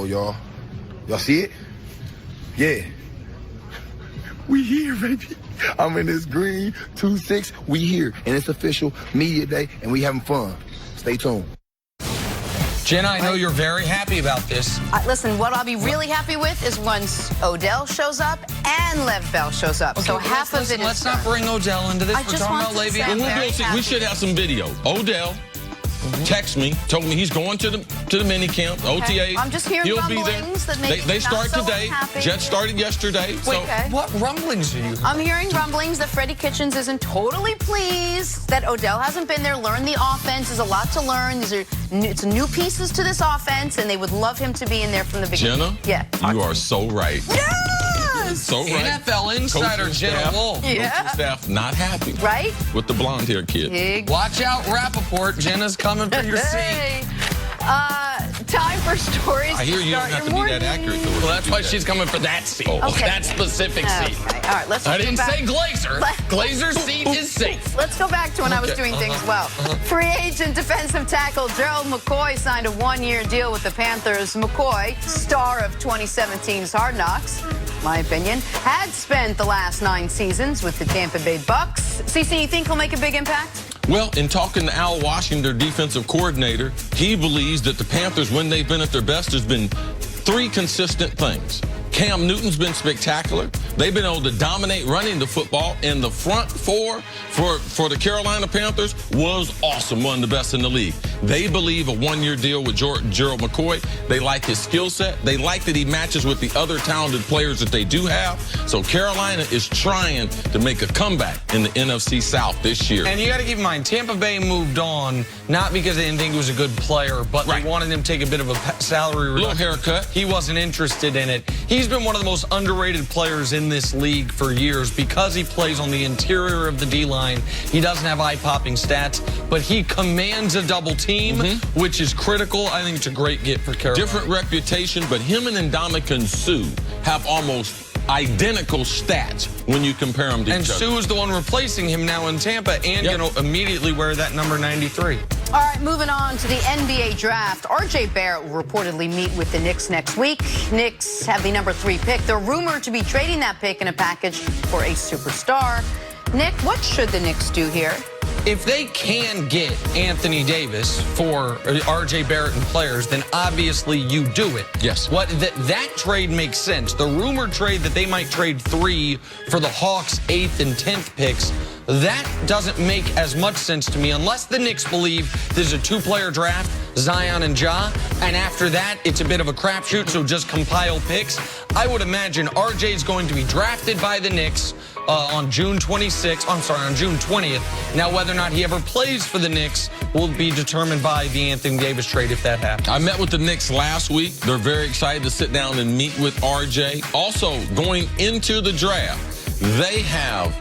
y'all. Y'all see it? Yeah. We here, baby. I'm in this green 2-6. We here, and it's official media day, and we having fun. Stay tuned. Jenna, I know you're very happy about this. Listen, what I'll be really happy with is once Odell shows up and Lev Bell shows up. Okay, so half of it is let's not bring Odell into this. We're talking about Le'Veon. We should have some video. Odell text me, told me he's going to the mini camp, OTA. I'm just hearing He'll be there. That make they start so today. unhappy. Jets started yesterday. Wait, so what rumblings are you hearing? I'm hearing rumblings that Freddie Kitchens isn't totally pleased that Odell hasn't been there. Learn the offense. There's a lot to learn. It's new pieces to this offense, and they would love him to be in there from the beginning. Jenna, yeah, you are so right. Yes! So right. NFL insider Jenna Wolf. Yeah. Coaching staff not happy. Right? With the blonde-haired kid. Watch out, Rappaport. Jenna's coming for your seat. Time for stories. I hear you don't have to be that accurate. Well, that's why she's coming for that seat. Oh. Okay. That specific seat. Okay. All right, let's I go didn't back. say Glazer. Glazer's seat is safe. Let's go back to when I was doing things well. Free agent defensive tackle Gerald McCoy signed a one-year deal with the Panthers. McCoy, star of 2017's Hard Knocks, my opinion, had spent the last 9 seasons with the Tampa Bay Bucks. CC, you think he'll make a big impact? Well, in talking to Al Washington, their defensive coordinator, he believes that the Panthers, when they've been at their best, there's been 3 consistent things. Cam Newton's been spectacular. They've been able to dominate running the football, and the front four for the Carolina Panthers was awesome, one of the best in the league. They believe a one-year deal with Gerald McCoy. They like his skill set. They like that he matches with the other talented players that they do have. So Carolina is trying to make a comeback in the NFC South this year. And you got to keep in mind, Tampa Bay moved on, not because they didn't think he was a good player, but they wanted him to take a bit of a salary reduction. Little haircut. He wasn't interested in it. He's been one of the most underrated players in this league for years because he plays on the interior of the D-line. He doesn't have eye-popping stats, but he commands a double team, which is critical. I think it's a great get for Carolina. Different reputation, but him and Ndamukong Suh have almost identical stats when you compare them to each other. And Suh is the one replacing him now in Tampa and going to immediately wear that number 93. All right, moving on to the NBA draft. R.J. Barrett will reportedly meet with the Knicks next week. Knicks have the number 3 pick. They're rumored to be trading that pick in a package for a superstar. Nick, what should the Knicks do here? If they can get Anthony Davis for R.J. Barrett and players, then obviously you do it. Yes. That trade makes sense. The rumored trade that they might trade 3 for the Hawks' 8th and 10th picks, that doesn't make as much sense to me unless the Knicks believe there's a 2-player draft, Zion and Ja, and after that, it's a bit of a crapshoot, so just compile picks. I would imagine R.J. is going to be drafted by the Knicks on June 26th. I'm sorry, on June 20th. Now, whether or not he ever plays for the Knicks will be determined by the Anthony Davis trade if that happens. I met with the Knicks last week. They're very excited to sit down and meet with R.J. Also, going into the draft, they have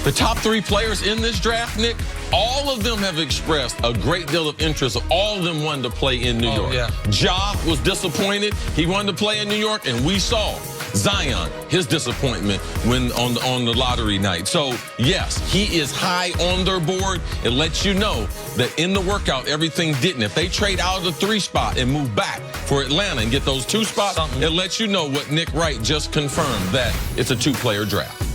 the top 3 players in this draft, Nick. All of them have expressed a great deal of interest. All of them wanted to play in New York. Yeah. Ja was disappointed. He wanted to play in New York, and we saw Zion, his disappointment when on the lottery night. So, yes, he is high on their board. It lets you know that in the workout, everything didn't. If they trade out of the 3 spot and move back for Atlanta and get those 2 spots, it lets you know what Nick Wright just confirmed, that it's a 2-player draft.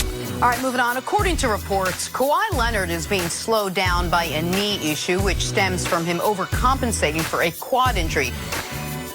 All right, moving on. According to reports, Kawhi Leonard is being slowed down by a knee issue, which stems from him overcompensating for a quad injury.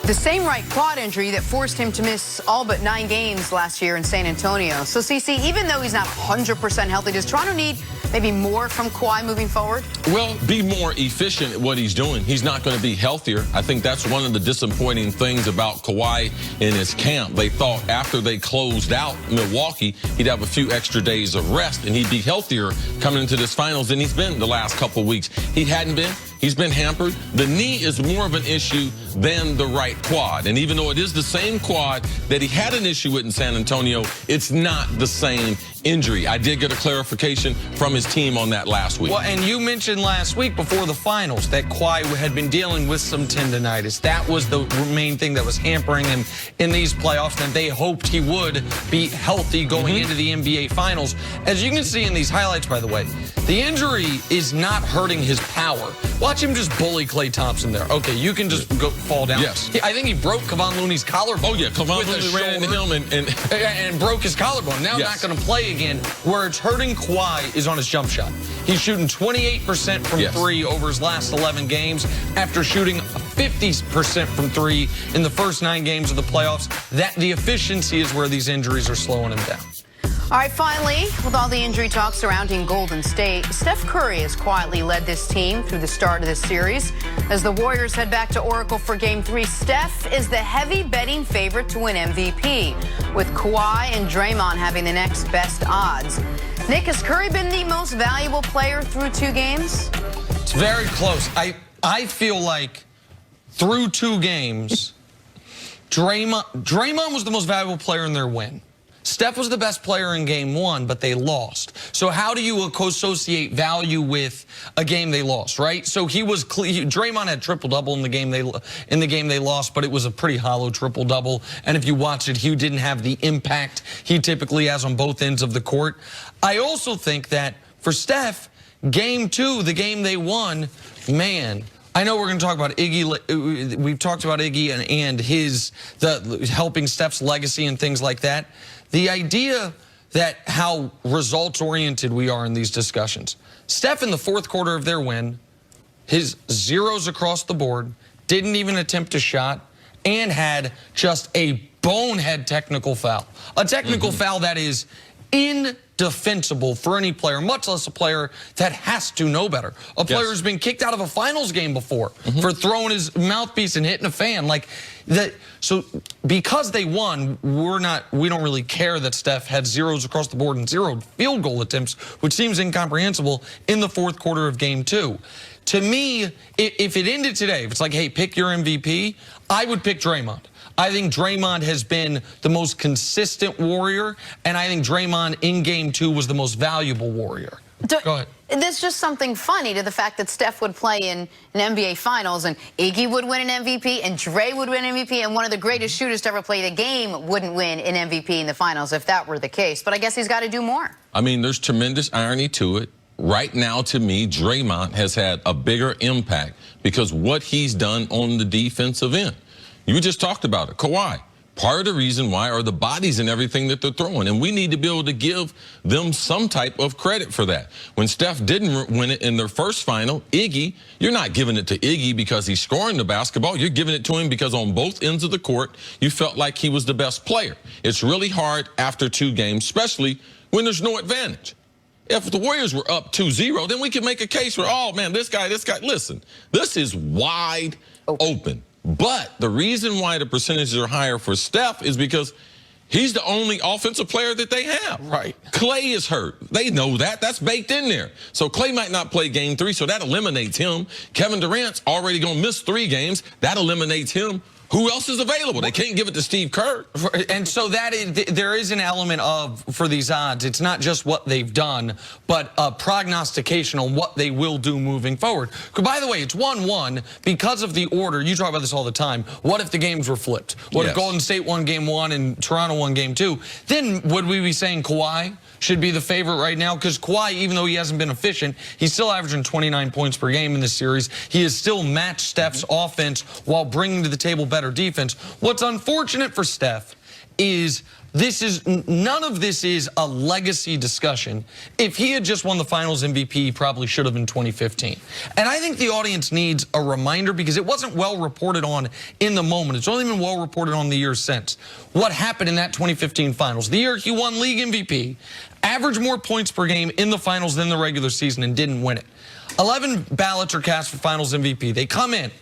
The same right quad injury that forced him to miss all but 9 games last year in San Antonio. So, CC, even though he's not 100% healthy, does Toronto need maybe more from Kawhi moving forward? Well, be more efficient at what he's doing. He's not going to be healthier. I think that's one of the disappointing things about Kawhi in his camp. They thought after they closed out Milwaukee, he'd have a few extra days of rest and he'd be healthier coming into this finals than he's been the last couple of weeks. He hadn't been. He's been hampered. The knee is more of an issue than the right quad. And even though it is the same quad that he had an issue with in San Antonio, it's not the same injury. I did get a clarification from his team on that last week. Well, and you mentioned last week before the finals that Kawhi had been dealing with some tendonitis. That was the main thing that was hampering him in these playoffs, and they hoped he would be healthy going into the NBA Finals. As you can see in these highlights, by the way, the injury is not hurting his power. Watch him just bully Klay Thompson there. Okay, you can just go fall down. Yes. I think he broke Kevon Looney's collarbone. Oh, yeah, Kevon Looney ran into him and broke his collarbone. Now not going to play again. Where it's hurting Kawhi is on his jump shot. He's shooting 28% from three over his last 11 games after shooting 50% from three in the first 9 games of the playoffs. The efficiency is where these injuries are slowing him down. All right, finally, with all the injury talk surrounding Golden State, Steph Curry has quietly led this team through the start of this series. As the Warriors head back to Oracle for Game 3, Steph is the heavy betting favorite to win MVP, with Kawhi and Draymond having the next best odds. Nick, has Curry been the most valuable player through 2 games? It's very close. I feel like through 2 games, Draymond was the most valuable player in their win. Steph was the best player in Game 1, but they lost. So how do you associate value with a game they lost, right? So Draymond had triple-double in the game they lost, but it was a pretty hollow triple-double. And if you watch it, he didn't have the impact he typically has on both ends of the court. I also think that for Steph, Game 2, the game they won, man, I know we're going to talk about Iggy. We've talked about Iggy and helping Steph's legacy and things like that. The idea that how results-oriented we are in these discussions. Steph in the 4th quarter of their win, his zeros across the board, didn't even attempt a shot, and had just a bonehead technical foul. A technical foul that is indefensible for any player, much less a player that has to know better. A player who's been kicked out of a finals game before for throwing his mouthpiece and hitting a fan. Like that. So because they won, we don't really care that Steph had zeros across the board and 0 field goal attempts, which seems incomprehensible in the 4th quarter of Game 2. To me, if it ended today, if it's like, hey, pick your MVP, I would pick Draymond. I think Draymond has been the most consistent Warrior, and I think Draymond in Game 2 was the most valuable Warrior. Go ahead. There's just something funny to the fact that Steph would play in an NBA Finals, and Iggy would win an MVP, and Dre would win an MVP, and one of the greatest shooters to ever play the game wouldn't win an MVP in the Finals if that were the case. But I guess he's got to do more. I mean, there's tremendous irony to it. Right now, to me, Draymond has had a bigger impact because what he's done on the defensive end. You just talked about it. Kawhi, part of the reason why are the bodies and everything that they're throwing. And we need to be able to give them some type of credit for that. When Steph didn't win it in their first final, Iggy, you're not giving it to Iggy because he's scoring the basketball. You're giving it to him because on both ends of the court, you felt like he was the best player. It's really hard after 2 games, especially when there's no advantage. If the Warriors were up 2-0, then we could make a case for, oh, man, this guy. Listen, this is wide open. But the reason why the percentages are higher for Steph is because he's the only offensive player that they have. Right. Klay is hurt. They know that. That's baked in there. So Klay might not play Game 3, so that eliminates him. Kevin Durant's already going to miss 3 games. That eliminates him. Who else is available? They can't give it to Steve Kerr. And so there is an element of, for these odds, it's not just what they've done, but a prognostication on what they will do moving forward. By the way, it's 1-1 because of the order. You talk about this all the time. What if the games were flipped? What if Golden State won Game 1 and Toronto won Game 2? Then would we be saying Kawhi should be the favorite right now? Because Kawhi, even though he hasn't been efficient, he's still averaging 29 points per game in this series. He has still matched Steph's offense while bringing to the table better defense. What's unfortunate for Steph is none of this is a legacy discussion. If he had just won the Finals MVP, he probably should have in 2015. And I think the audience needs a reminder because it wasn't well reported on in the moment. It's only been well reported on the years since. What happened in that 2015 Finals? The year he won league MVP, averaged more points per game in the Finals than the regular season and didn't win it. 11 ballots are cast for Finals MVP. They come in.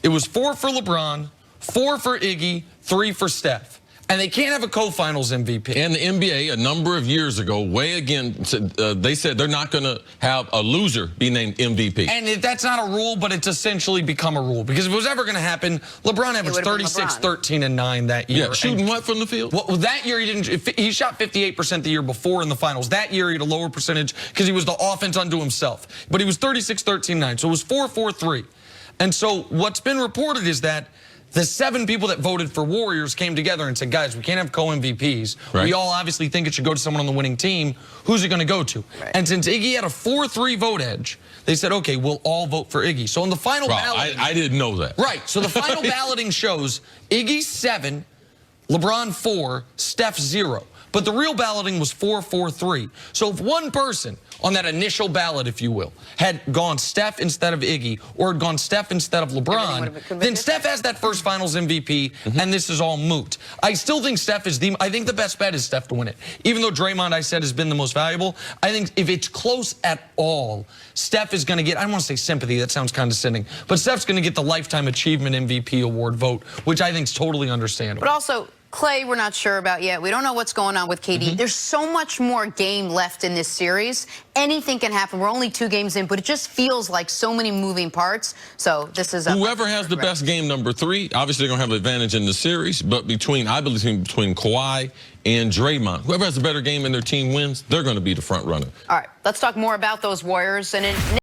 It was 4 for LeBron, 4 for Iggy, 3 for Steph. And they can't have a co-finals MVP. And the NBA, a number of years ago, they said they're not going to have a loser be named MVP. And that's not a rule, but it's essentially become a rule. Because if it was ever going to happen, LeBron averaged 36, 13, and 9 that year. Yeah, shooting what from the field? Well, that year he didn't. He shot 58% the year before in the finals. That year he had a lower percentage because he was the offense unto himself. But he was 36, 13, 9. So it was 4, 4, 3. And so what's been reported is that the 7 people that voted for Warriors came together and said, guys, we can't have co-MVPs. Right. We all obviously think it should go to someone on the winning team. Who's it going to go to? Right. And since Iggy had a 4-3 vote edge, they said, okay, we'll all vote for Iggy. So in the final balloting... I didn't know that. Right. So the final balloting shows Iggy 7, LeBron 4, Steph 0. But the real balloting was 4, 4, 3. So if one person on that initial ballot, if you will, had gone Steph instead of Iggy or had gone Steph instead of LeBron, then Steph has that first finals MVP, and this is all moot. I still think Steph is I think the best bet is Steph to win it. Even though Draymond, I said, has been the most valuable, I think if it's close at all, Steph is going to get, I don't want to say sympathy, that sounds condescending, but Steph's going to get the Lifetime Achievement MVP award vote, which I think is totally understandable. But also, Clay, we're not sure about yet. We don't know what's going on with KD. There's so much more game left in this series. Anything can happen. We're only 2 games in, but it just feels like so many moving parts. So this is whoever has the best game number 3, obviously they're going to have an advantage in the series. But I believe between Kawhi and Draymond, whoever has a better game in their team wins, they're going to be the front runner. All right, let's talk more about those Warriors. And